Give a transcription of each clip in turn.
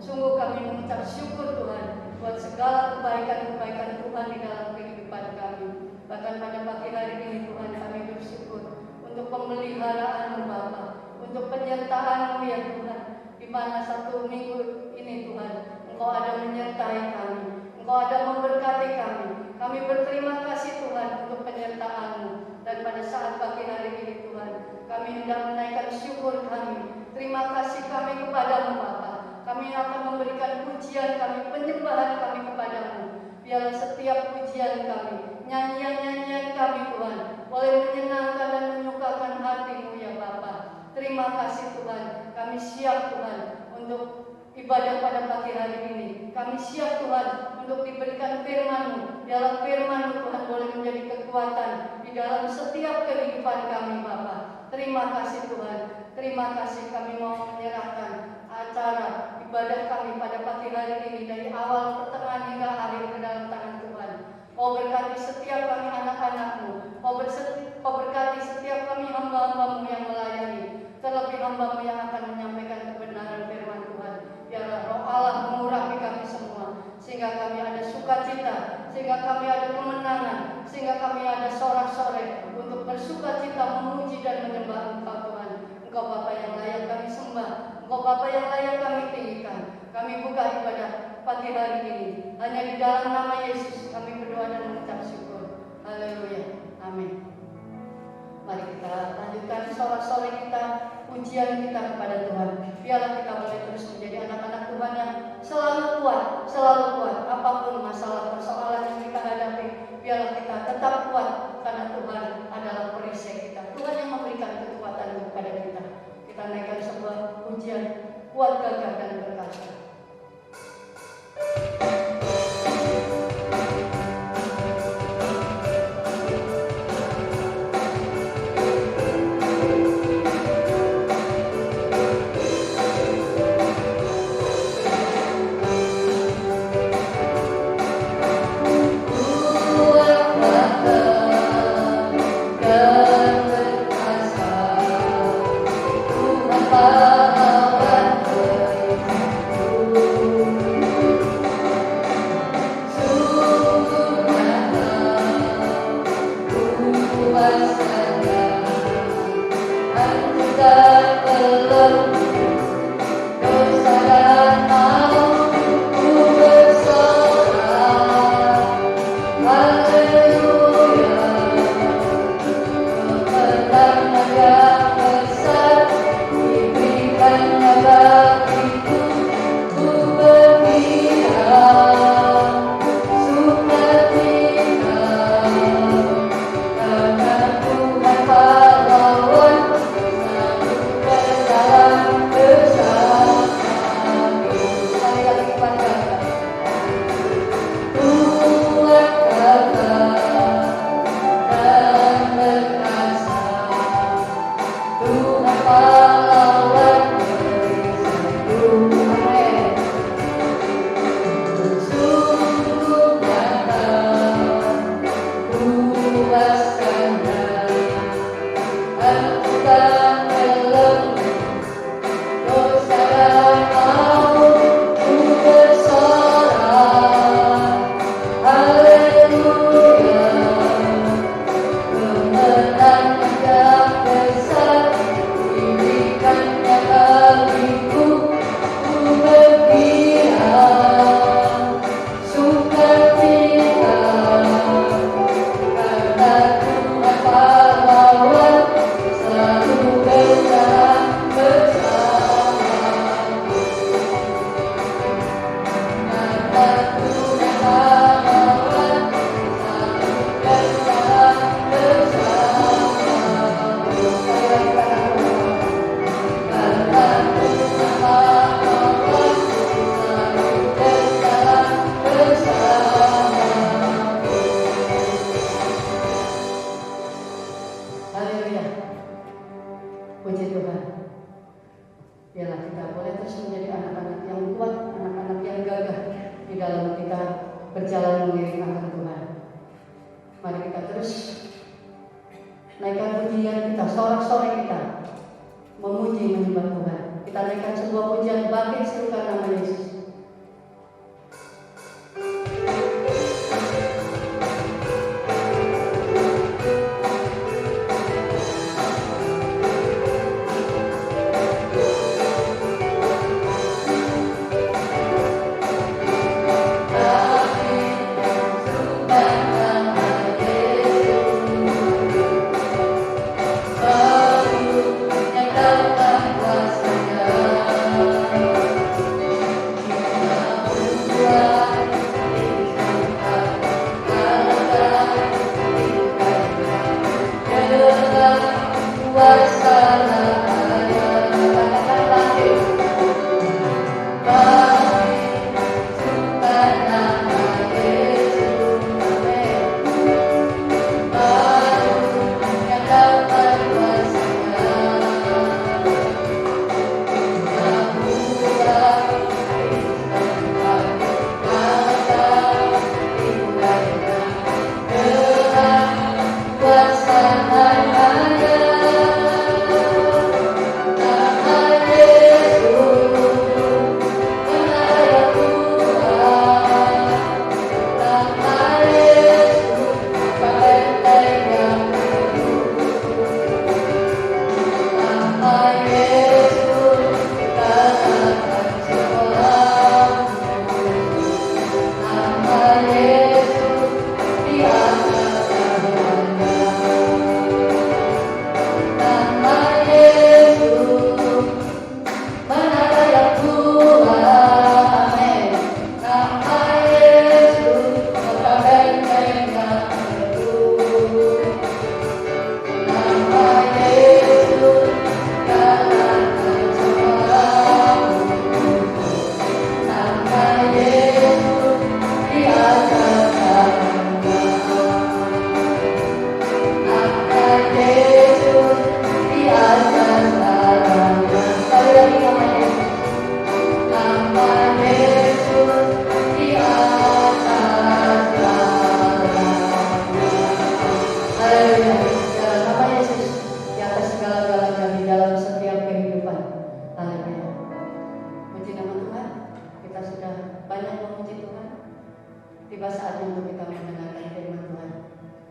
Sungguh kami mengucap syukur Tuhan buat segala kebaikan-kebaikan Tuhan di dalam kehidupan mana satu minggu ini Tuhan, Engkau ada menyertai kami, Engkau ada memberkati kami. Kami berterima kasih Tuhan untuk penyertaan-Mu. Dan pada saat pagi hari ini Tuhan, kami hendak menaikkan syukur kami. Terima kasih kami kepada-Mu Bapa. Kami akan memberikan pujian kami, penyembahan kami kepada-Mu. Biarlah setiap pujian kami, nyanyian-nyanyian kami Tuhan, boleh menyenangkan dan menyukakan hati-Mu ya Bapa. Terima kasih Tuhan, kami siap Tuhan untuk ibadah pada pagi hari ini. Kami siap Tuhan untuk diberikan firman-Mu. Biarlah firman-Mu Tuhan boleh menjadi kekuatan di dalam setiap kehidupan kami Bapa. Terima kasih Tuhan, terima kasih kami mau menyerahkan acara ibadah kami pada pagi hari ini dari awal, pertengahan hingga akhir ke dalam tangan Tuhan. Kau berkati setiap kami anak-anak-Mu. Kau berkati setiap kami hamba-hamba-Mu yang melayani. Terlebih hamba-Mu yang akan menyampaikan kebenaran firman Tuhan. Biarlah Roh Allah mengurapi kami semua, sehingga kami ada sukacita, sehingga kami ada kemenangan, sehingga kami ada sorak-sorai untuk bersukacita memuji dan menyembah Engkau Tuhan. Engkau Bapa yang layak kami sembah, Engkau Bapa yang layak kami tinggikan. Kami buka ibadah pagi hari ini hanya di dalam nama Yesus kami berdoa dan mengucap syukur. Haleluya, amin. Mari kita lanjutkan sorak-sorai kita, pujian kita kepada Tuhan. Biarlah kita boleh terus menjadi anak-anak Tuhan yang selalu kuat, apapun masalah persoalan yang kita hadapi. Biarlah kita tetap kuat karena Tuhan adalah perisai kita. Tuhan yang memberikan kekuatan kepada kita. Kita naikkan sebuah pujian, kuat, gagah dan berkata.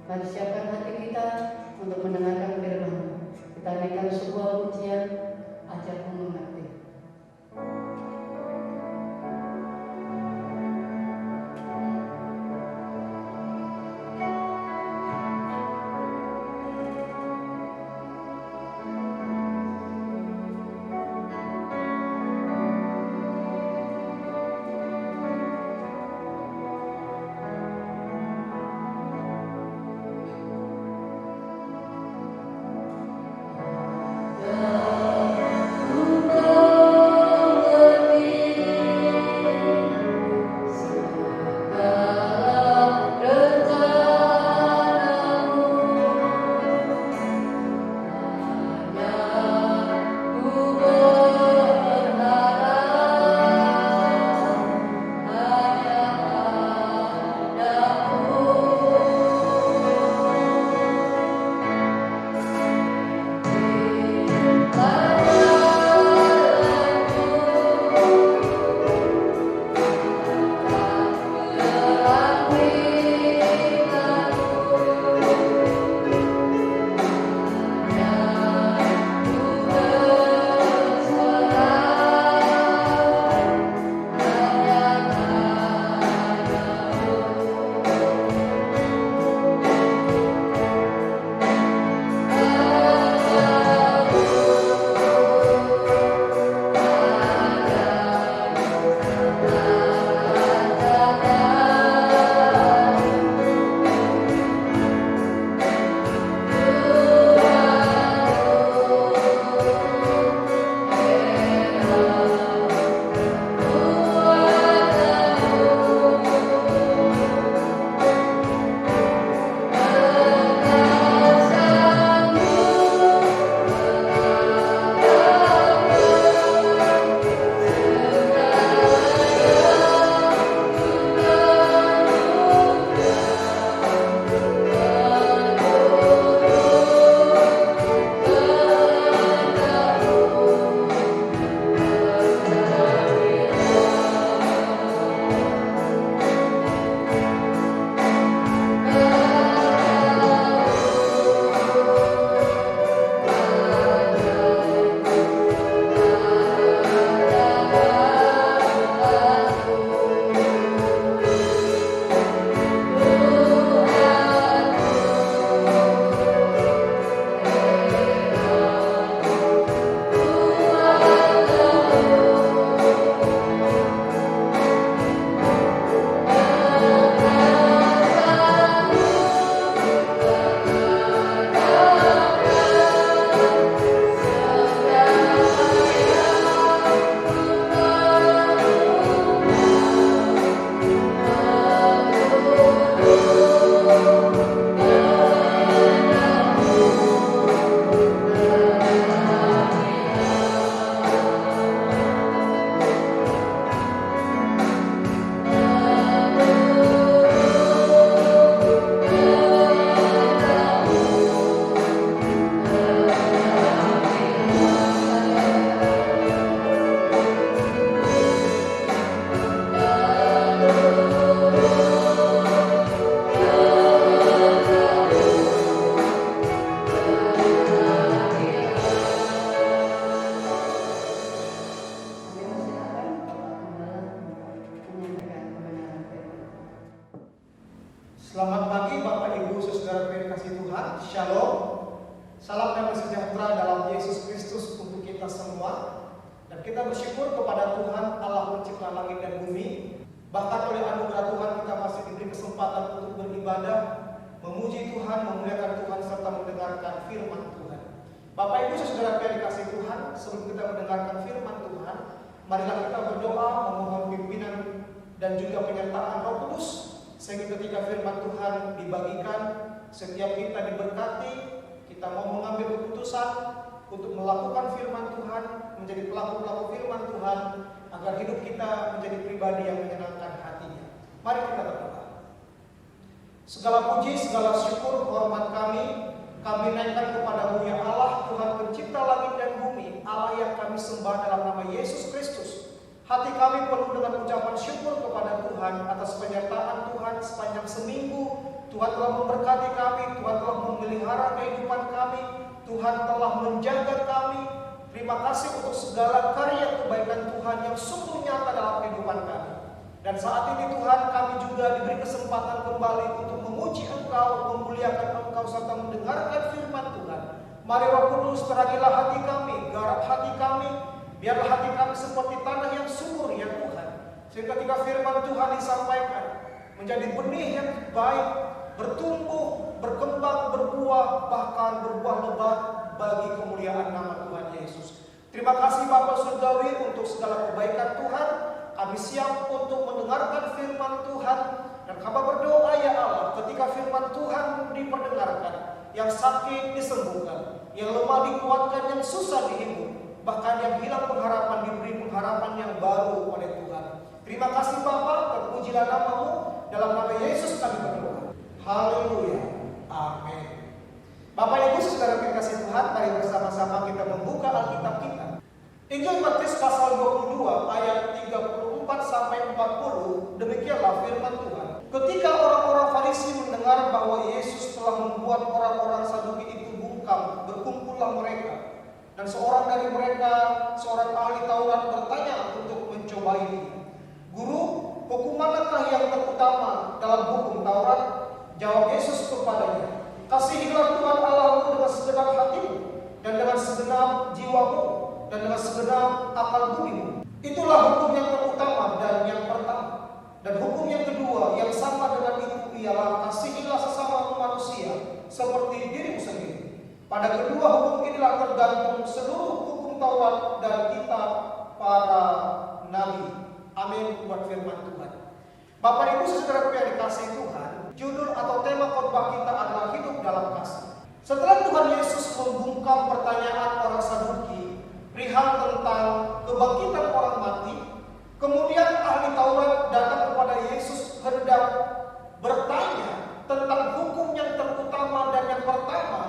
Mari siapkan hati kita untuk mendengarkan firman-Mu. Kita naikkan sebuah pujian, ajarku mengerti. Selamat pagi Bapak Ibu Saudara yang dikasihi Tuhan. Shalom. Salam damai sejahtera dalam Yesus Kristus untuk kita semua. Dan kita bersyukur kepada Tuhan Allah pencipta langit dan bumi. Bahkan oleh anugerah Tuhan kita masih diberi kesempatan untuk beribadah, memuji Tuhan, memuliakan Tuhan serta mendengarkan firman Tuhan. Bapak Ibu Saudara yang dikasihi Tuhan, sebelum kita mendengarkan firman Tuhan, marilah kita berdoa memohon pimpinan dan juga penyertaan Roh Kudus, sehingga ketika firman Tuhan dibagikan, setiap kita diberkati, kita mau mengambil keputusan untuk melakukan firman Tuhan, menjadi pelaku-pelaku firman Tuhan, agar hidup kita menjadi pribadi yang menyenangkan hatinya. Mari kita berdoa. Segala puji, segala syukur, hormat kami naikkan kepada-Mu ya Allah, Tuhan pencipta langit dan bumi, Allah yang kami sembah dalam nama Yesus Kristus. Hati kami penuh dengan ucapan syukur kepada Tuhan atas penyertaan Tuhan sepanjang seminggu. Tuhan telah memberkati kami, Tuhan telah menjaga kami. Terima kasih untuk segala karya kebaikan Tuhan yang sungguh nyata dalam kehidupan kami. Dan saat ini Tuhan, kami juga diberi kesempatan kembali untuk memuji Engkau, memuliakan Engkau, serta mendengarkan firman Tuhan. Mari Roh Kudus, terangilah hati kami, garap hati kami, biarlah hati kami seperti tanah yang subur ya Tuhan. Sehingga ketika firman Tuhan disampaikan, menjadi benih yang baik, bertumbuh, berkembang, berbuah, bahkan berbuah lebat bagi kemuliaan nama Tuhan Yesus. Terima kasih Bapa Surgawi untuk segala kebaikan Tuhan. Kami siap untuk mendengarkan firman Tuhan. Dan kami berdoa ya Allah, ketika firman Tuhan diperdengarkan, yang sakit disembuhkan, yang lemah dikuatkan, yang susah dihibur, bahkan yang hilang pengharapan diberi pengharapan yang baru oleh Tuhan. Terima kasih Bapa, terpujilah nama-Mu. Dalam nama Yesus kami berdoa. Haleluya. Amin. Bapak Ibu saudara kasih Tuhan, mari bersama-sama kita membuka Alkitab kita. Injil Matius pasal 22 ayat 34 sampai 40, demikianlah firman Tuhan. Ketika orang-orang Farisi mendengar bahwa Yesus telah membuat orang-orang Saduki itu bungkam, berkumpullah mereka. Dan seorang dari mereka, seorang ahli Taurat, bertanya untuk mencobai dia. Guru, hukum manakah yang terutama dalam hukum Taurat? Jawab Yesus kepadanya, kasihilah Tuhan Allahmu dengan segenap hatimu, dan dengan segenap jiwamu, dan dengan segenap akal budimu. Itulah hukum yang terutama dan yang pertama. Dan hukum yang kedua yang sama dengan itu ialah kasihilah sesama manusia seperti dirimu sendiri. Pada kedua hukum inilah tergantung seluruh hukum Taurat dan kitab para nabi. Amin buat firman Tuhan. Bapak Ibu saudara yang dikasihi Tuhan, judul atau tema khotbah kita adalah hidup dalam kasih. Setelah Tuhan Yesus membungkam pertanyaan orang Saduki perihal tentang kebangkitan orang mati, kemudian ahli Taurat datang kepada Yesus hendak bertanya tentang hukum yang terutama dan yang pertama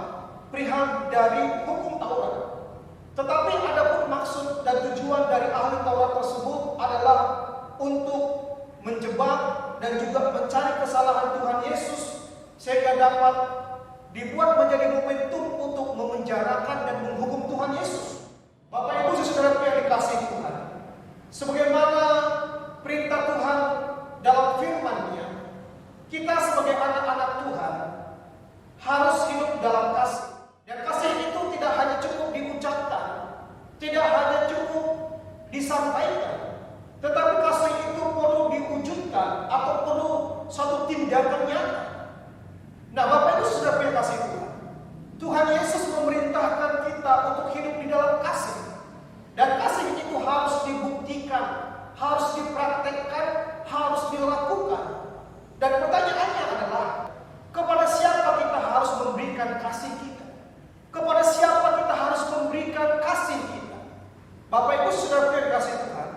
perihal dari hukum Taurat. Tetapi adapun maksud dan tujuan dari ahli Taurat tersebut adalah untuk menjebak dan juga mencari kesalahan Tuhan Yesus sehingga dapat dibuat menjadi momentum untuk memenjarakan dan menghukum Tuhan Yesus. Bapak Ibu saudara yang dikasihi Tuhan, sebagaimana perintah Tuhan dalam firman-Nya, kita sebagai anak-anak Tuhan harus hidup dalam kasih. Dan kasih itu tidak hanya cukup diucapkan, tidak hanya cukup disampaikan, tetapi kasih itu perlu diwujudkan atau perlu suatu tindakan nyata. Nah, Bapak Ibu saudara yang kasih Tuhan, Tuhan Yesus memerintahkan kita untuk hidup di dalam kasih. Dan kasih itu harus dibuktikan, harus dipraktekkan, harus dilakukan. Dan pertanyaannya adalah, kepada siapa kita harus memberikan kasih kita? Kepada siapa kita harus memberikan kasih kita? Bapak Ibu saudara yang kasih Tuhan,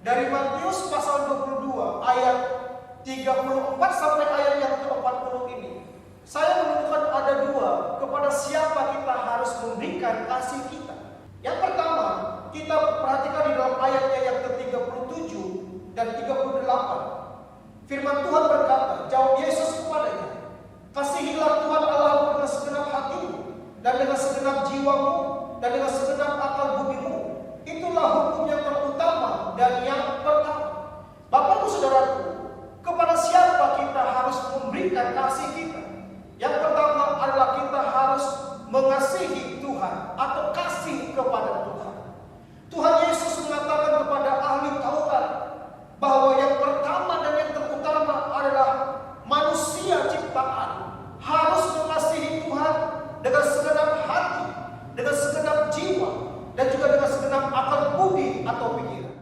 dari Matius pasal 22 ayat 34 sampai ayat yang ke-40 ini, saya menemukan ada dua kepada siapa kita harus memberikan kasih kita. Yang pertama, kita perhatikan di dalam ayatnya yang ke-37 dan 38. Firman Tuhan berkata, jawab Yesus kepadanya, kasihilah Tuhan Allahmu dengan segenap hatimu, dan dengan segenap jiwamu, dan dengan segenap akal budimu. Itulah hukum yang terutama dan yang pertama. Bapak Ibu saudaraku, kepada siapa kita harus memberikan kasih kita? Yang pertama adalah kita harus mengasihi Tuhan atau kasih kepada Tuhan. Tuhan Yesus mengatakan kepada ahli Taurat bahwa yang pertama dan yang terutama adalah manusia ciptaan harus mengasihi Tuhan dengan segenap hati, dengan segenap jiwa, dan juga dengan segenap akal budi atau pikiran.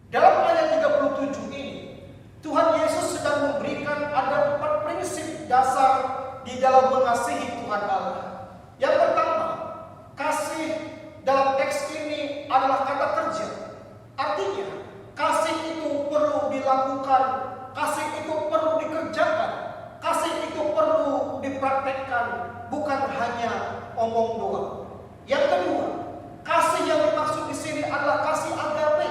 Dalam ayat 37 ini, Tuhan Yesus sedang memberikan ada 4 prinsip dasar di dalam mengasihi Tuhan Allah. Yang pertama, kasih dalam teks ini adalah kata kerja. Artinya, kasih itu perlu dilakukan, kasih itu perlu dikerjakan, kasih itu perlu dipraktekkan, bukan hanya omong doang. Yang kedua, kasih yang dimaksud di sini adalah kasih agape,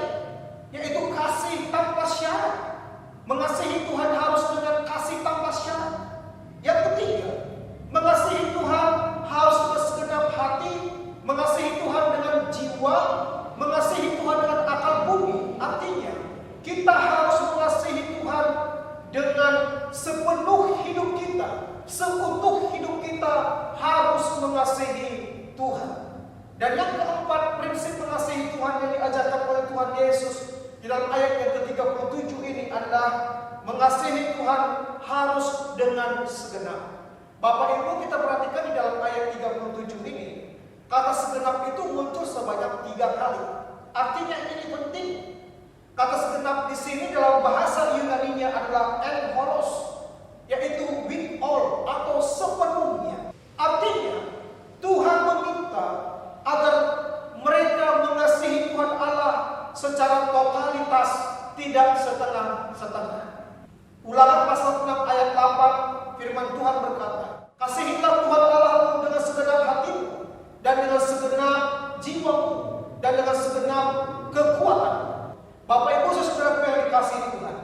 yaitu kasih tanpa syarat. Mengasihi Tuhan harus dengan kasih tanpa syarat. Yang ketiga, mengasihi Tuhan harus dengan segenap hati, mengasihi Tuhan. Dan yang keempat, prinsip mengasihi Tuhan yang diajarkan oleh Tuhan Yesus di dalam ayat yang ke-37 ini adalah mengasihi Tuhan harus dengan segenap. Bapak Ibu, kita perhatikan di dalam ayat 37 ini, kata segenap itu muncul sebanyak 3 kali. Artinya ini penting. Kata segenap di sini dalam bahasa Yunani-nya adalah enholos, yaitu with all atau sepenuhnya. Artinya Tuhan meminta agar mereka mengasihi Tuhan Allah secara totalitas, tidak setengah-setengah. Ulangan pasal 6 ayat 8, firman Tuhan berkata, kasihilah Tuhan Allahmu dengan segenap hatimu, dan dengan segenap jiwamu, dan dengan segenap kekuatanmu. Bapak Ibu saudara yang dikasihi Tuhan,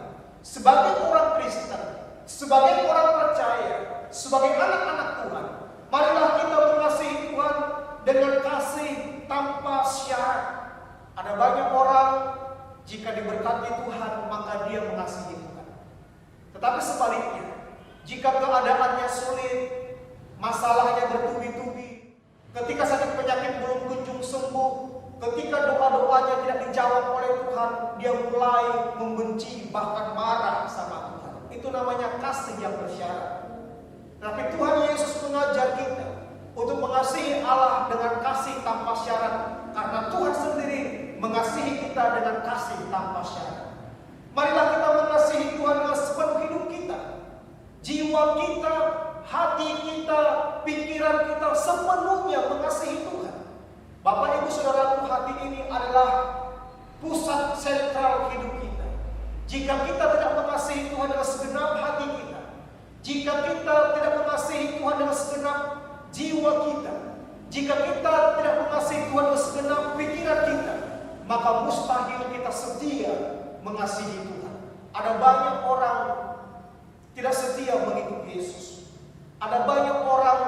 sebagai orang Kristen, sebagai orang percaya, sebagai anak-anak Tuhan, marilah kita mengasihi Tuhan dengan kasih tanpa syarat. Ada banyak orang jika diberkati Tuhan maka dia mengasihi Tuhan. Tetapi sebaliknya, jika keadaannya sulit, masalahnya bertubi-tubi, ketika sakit penyakit belum kunjung sembuh, ketika doa-doanya tidak dijawab oleh Tuhan, dia mulai membenci bahkan marah sama Tuhan. Itu namanya kasih yang bersyarat. Tapi Tuhan Yesus mengajar kita untuk mengasihi Allah dengan kasih tanpa syarat, karena Tuhan sendiri mengasihi kita dengan kasih tanpa syarat. Marilah kita mengasihi Tuhan dengan sepenuh hidup kita, jiwa kita, hati kita, pikiran kita, sepenuhnya mengasihi Tuhan. Bapak Ibu Saudaraku, hati ini adalah pusat sentral hidup kita. Jika kita tidak mengasihi Tuhan dengan segenap hati kita, jika kita tidak mengasihi Tuhan dengan segenap jiwa kita, jika kita tidak mengasihi Tuhan dengan segenap pikiran kita, maka mustahil kita setia mengasihi Tuhan. Ada banyak orang tidak setia mengikuti Yesus. Ada banyak orang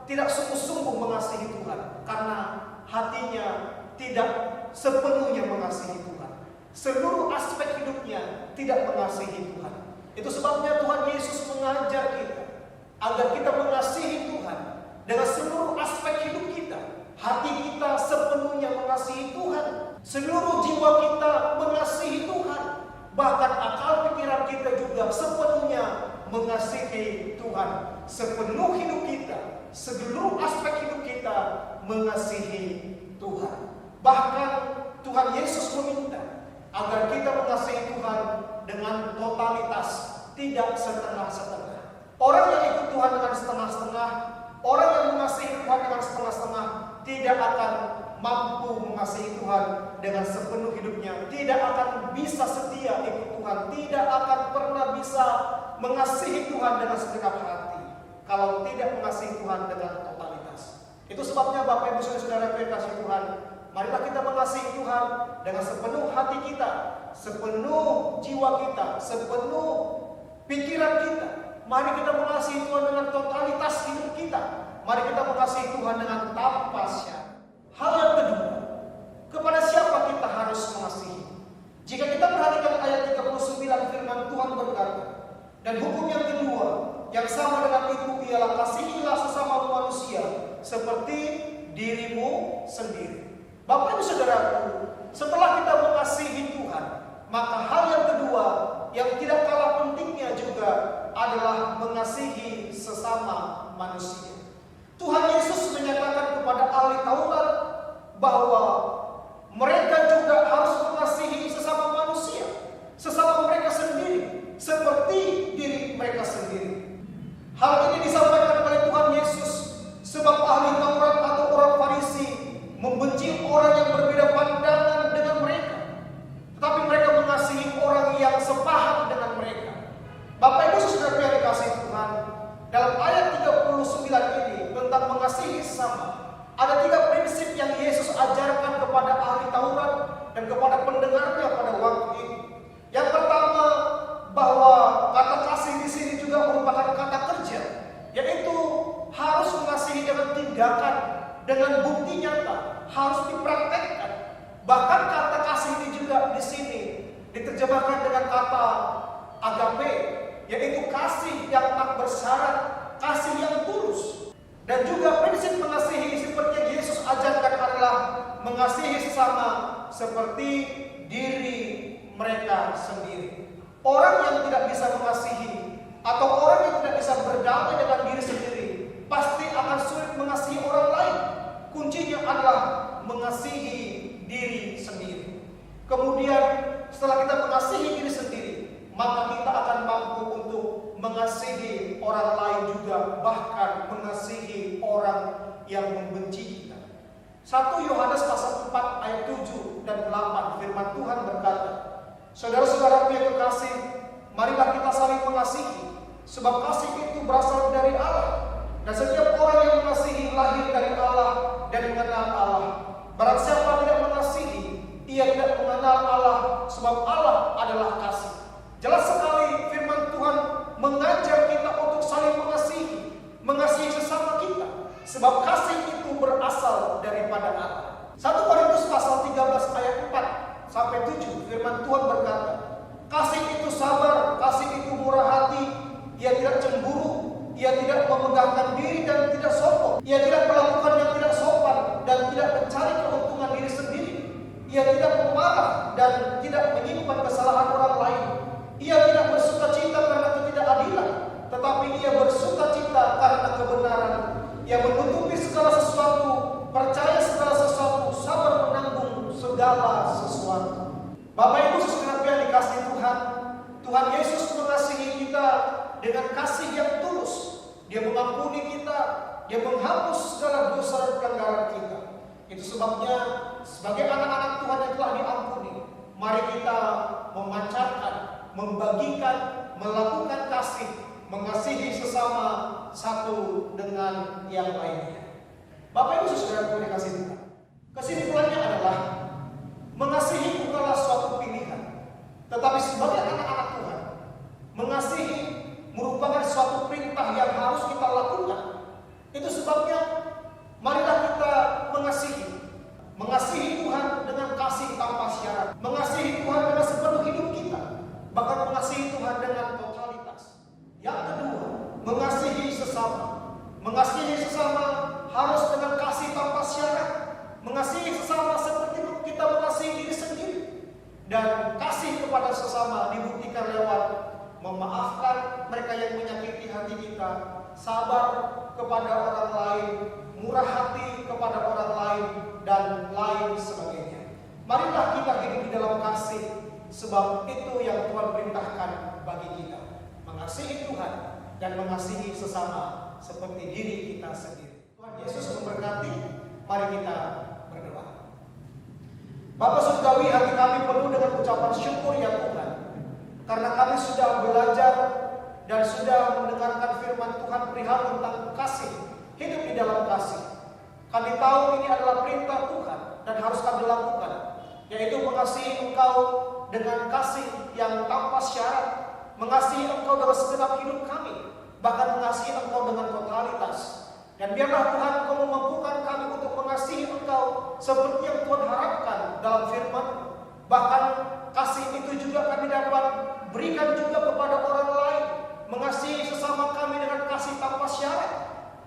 tidak sungguh-sungguh mengasihi Tuhan karena hatinya tidak sepenuhnya mengasihi Tuhan. Seluruh aspek hidupnya tidak mengasihi Tuhan. Itu sebabnya Tuhan Yesus mengajar kita agar kita mengasihi Tuhan dengan seluruh aspek hidup kita. Hati kita sepenuhnya mengasihi Tuhan, seluruh jiwa kita mengasihi Tuhan, bahkan akal pikiran kita juga sepenuhnya mengasihi Tuhan. Sepenuh hidup kita, seluruh aspek hidup kita mengasihi Tuhan. Bahkan Tuhan Yesus meminta agar kita mengasihi Tuhan dengan totalitas, tidak setengah-setengah. Orang yang ikut Tuhan dengan setengah-setengah, orang yang mengasihi Tuhan dengan setengah-setengah, tidak akan mampu mengasihi Tuhan dengan sepenuh hidupnya, tidak akan bisa setia ikut Tuhan, tidak akan pernah bisa mengasihi Tuhan dengan segenap hati kalau tidak mengasihi Tuhan dengan totalitas. Itu sebabnya Bapak Ibu Saudara yang kasih Tuhan, marilah kita mengasihi Tuhan dengan sepenuh hati kita, sepenuh jiwa kita, sepenuh pikiran kita. Mari kita mengasihi Tuhan dengan totalitas hidup kita. Mari kita mengasihi Tuhan dengan tanpa syarat. Hal yang kedua, kepada siapa kita harus mengasihi? Jika kita perhatikan ayat 39, firman Tuhan berkata, dan hukum yang kedua, yang sama dengan itu ialah kasihilah sesama manusia seperti dirimu sendiri. Bapak Ibu Saudaraku, setelah kita mengasihi Tuhan, maka hal yang kedua yang tidak kalah pentingnya juga adalah mengasihi sesama manusia. Tuhan Yesus menyatakan kepada ahli Taurat bahwa mereka juga harus mengasihi sesama manusia, sesama mereka sendiri, seperti diri mereka sendiri. Hal ini disampaikan oleh Tuhan Yesus sebab ahli Taurat atau orang Farisi membenci orang yang berbeda pandangan dengan mereka, tetapi mereka mengasihi orang yang sepaham dengan mereka. Bapak Ibu Saudara yang dikasihi Tuhan, dalam ayat 39 ini tentang mengasihi sesama, ada 3 prinsip yang Yesus ajarkan kepada ahli Taurat dan kepada pendengarnya pada waktu itu. Yang pertama, bahwa kata kasih di sini juga merupakan kata kerja, yaitu harus mengasihi dengan tindakan, dengan bukti nyata, harus dipraktekkan. Bahkan kata kasih ini juga di sini diterjemahkan dengan kata agape, yaitu kasih yang tak bersyarat, kasih yang tulus. Dan juga prinsip mengasihi mengasihi sesama seperti diri mereka sendiri. Orang yang tidak bisa mengasihi atau orang yang tidak bisa berdamai dengan diri sendiri pasti akan sulit mengasihi orang lain. Kuncinya adalah mengasihi diri sendiri. Kemudian setelah kita mengasihi diri sendiri, maka kita akan mampu untuk mengasihi orang lain juga, bahkan mengasihi orang yang membenci kita. 1 Yohanes pasal 4 ayat 7 dan 8 firman Tuhan berkata, saudara-saudaraku yang kekasih, marilah kita saling mengasihi, sebab kasih itu berasal dari Allah. Dan setiap orang yang mengasihi lahir dari Allah dan mengenal Allah. Barang siapa tidak mengasihi, ia tidak mengenal Allah, sebab Allah adalah kasih. Jelas sekali firman Tuhan mengajar kita untuk saling mengasihi sesama kita, sebab kasih itu berasal daripada Allah. 1 Korintus pasal 13 ayat 4 sampai 7 firman Tuhan berkata, kasih itu sabar, kasih itu murah hati, ia tidak cemburu, ia tidak memegahkan diri dan tidak sombong, ia tidak melakukan yang tidak sopan dan tidak mencari keuntungan diri sendiri, ia tidak memarah dan tidak menyimpan kesalahan orang lain, ia tidak bersuka cita karena ketidakadilan, tetapi ia bersuka cita karena kebenaran, ia menutupi segala sesuatu, percaya segala sesuatu, sabar menanggung segala sesuatu. Bapak Ibu saudara yang dikasihi Tuhan, Tuhan Yesus mengasihi kita dengan kasih yang tulus. Dia mengampuni kita, dia menghapus segala dosa dan pelanggaran kita. Itu sebabnya sebagai anak-anak Tuhan yang telah diampuni, mari kita memancarkan, membagikan, melakukan kasih, mengasihi sesama satu dengan yang lainnya. Bapak Ibu saudara yang dikasihi Tuhan, kesimpulannya adalah mengasihi bukanlah suatu pilihan, tetapi sebagai anak-anak Tuhan, mengasihi merupakan suatu perintah yang harus kita lakukan. Itu sebabnya marilah kita mengasihi Tuhan dengan kasih tanpa syarat, mengasihi Tuhan dengan sepenuh hidup kita, bahkan mengasihi Tuhan dengan totalitas. Yang kedua, mengasihi sesama harus dengan kasih tanpa syarat, mengasihi sesama seperti kita mengasihi diri sendiri, dan kasih kepada sesama dibuktikan lewat memaafkan mereka yang menyakiti hati kita, sabar kepada orang lain, murah hati kepada orang lain, dan lain sebagainya. Marilah kita hidup di dalam kasih, sebab itu yang Tuhan perintahkan bagi kita. Mengasihi Tuhan dan mengasihi sesama seperti diri kita sendiri. Tuhan Yesus memberkati. Mari kita berdoa. Bapak surgawi, hati kami penuh dengan ucapan syukur ya Tuhan, karena kami sudah belajar dan sudah mendengarkan firman Tuhan perihal tentang kasih, hidup di dalam kasih. Kami tahu ini adalah perintah Tuhan dan harus kami lakukan, yaitu mengasihi Engkau dengan kasih yang tanpa syarat, mengasihi Engkau dalam segenap hidup kami, bahkan mengasihi Engkau dengan totalitas. Dan biarlah Tuhan Engkau memampukan kami untuk mengasihi Engkau seperti yang Tuhan harapkan dalam firman. Bahkan kasih itu juga kami dapat berikan juga kepada orang lain, mengasihi sesama kami dengan kasih tanpa syarat,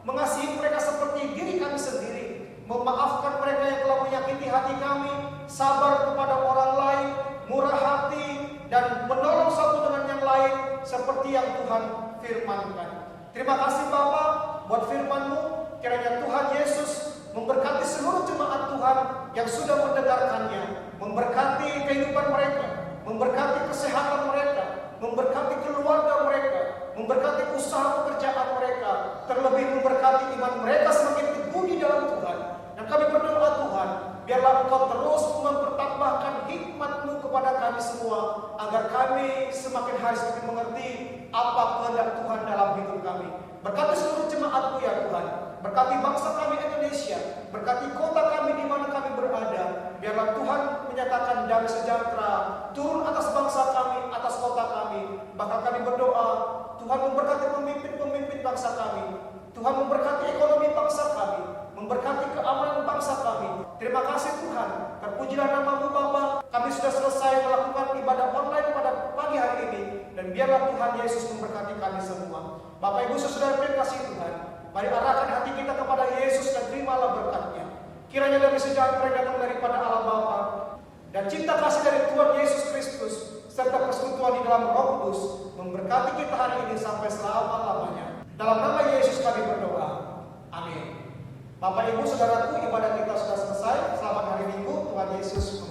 mengasihi mereka seperti diri kami sendiri, memaafkan mereka yang telah menyakiti hati kami, sabar kepada orang lain, murah hati, dan menolong satu dengan yang lain seperti yang Tuhan firmankan. Terima kasih Bapa buat firman-Mu. Kiranya Tuhan Yesus memberkati seluruh jemaat Tuhan yang sudah mendengarkannya, memberkati kehidupan mereka, memberkati kesehatan mereka, memberkati keluarga mereka, memberkati usaha pekerjaan mereka, terlebih memberkati iman mereka semakin teguh di dalam Tuhan. Dan kami berdoa Tuhan, biarlah Engkau terus mempertambahkan hikmat-Mu kepada kami semua, agar kami semakin hari semakin mengerti apa kehendak Tuhan dalam hidup kami. Berkati seluruh jemaat-Mu ya Tuhan, berkati bangsa kami Indonesia, berkati kota kami di mana kami berada. Biarlah Tuhan menyatakan damai sejahtera turun atas bangsa kami, atas kota kami. Bahkan kami berdoa, Tuhan memberkati pemimpin-pemimpin bangsa kami. Tuhan memberkati ekonomi bangsa kami, memberkati keamanan bangsa kami. Terima kasih Tuhan, terpujilah nama-Mu Bapa. Kami sudah selesai melakukan ibadah online pada pagi hari ini, dan biarlah Tuhan Yesus memberkati kami semua. Bapak Ibu saudara terima kasih Tuhan, mari arahkan hati kita kepada Yesus dan terimalah berkat-Nya. Kiranya damai sejahtera yang datang daripada Allah Bapa dan cinta kasih dari Tuhan Yesus Kristus serta persekutuan di dalam Roh Kudus memberkati kita hari ini sampai selama-lamanya. Dalam nama Yesus kami berdoa. Amin. Bapak Ibu Saudaraku, ibadah kita sudah selesai. Selamat hari Minggu. Tuhan Yesus